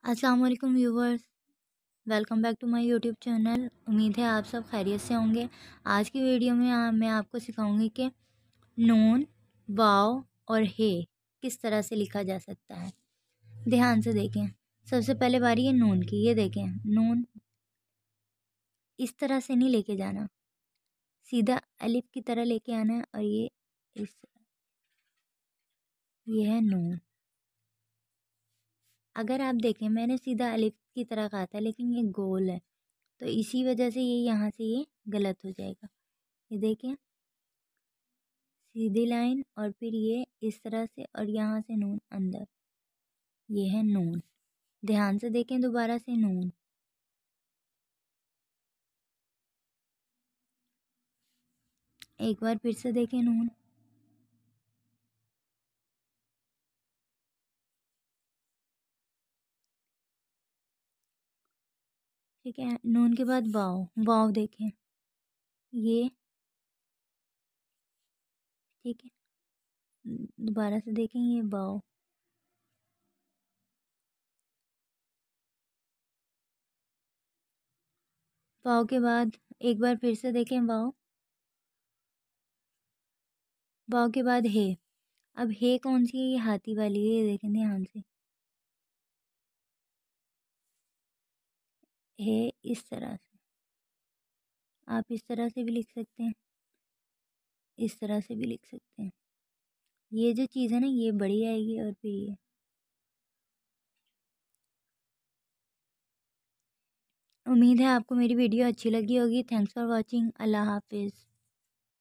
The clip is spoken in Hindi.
अस्सलाम वालेकुम viewers, welcome back to my YouTube channel. उम्मीद है आप सब खैरियत से होंगे। आज की वीडियो में मैं आपको सिखाऊंगी कि नून, वाव और हे किस तरह से लिखा जा सकता है। ध्यान से देखें। सबसे पहले बारी है नून की। ये देखें, नून इस तरह से नहीं लेके जाना, सीधा अलिफ की तरह लेके आना है। और ये इस ये है नून। अगर आप देखें, मैंने सीधा अलिफ की तरह कहा था, लेकिन ये गोल है, तो इसी वजह से ये यहाँ से ये गलत हो जाएगा। ये देखें, सीधी लाइन और फिर ये इस तरह से और यहाँ से नून अंदर। ये है नून। ध्यान से देखें, दोबारा से नून। एक बार फिर से देखें, नून। ठीक है, नून के बाद वाव। वाव देखें, ये ठीक है। दोबारा से देखें, ये वाव। वाव के बाद एक बार फिर से देखें, वाव। वाव के बाद हे। अब हे कौन सी है? ये हाथी वाली है। ये देखें ध्यान से। हे इस तरह से, आप इस तरह से भी लिख सकते हैं, इस तरह से भी लिख सकते हैं। ये जो चीज़ है ना, ये बड़ी आएगी और फिर ये। उम्मीद है आपको मेरी वीडियो अच्छी लगी होगी। Thanks for watching. अल्लाह हाफिज़।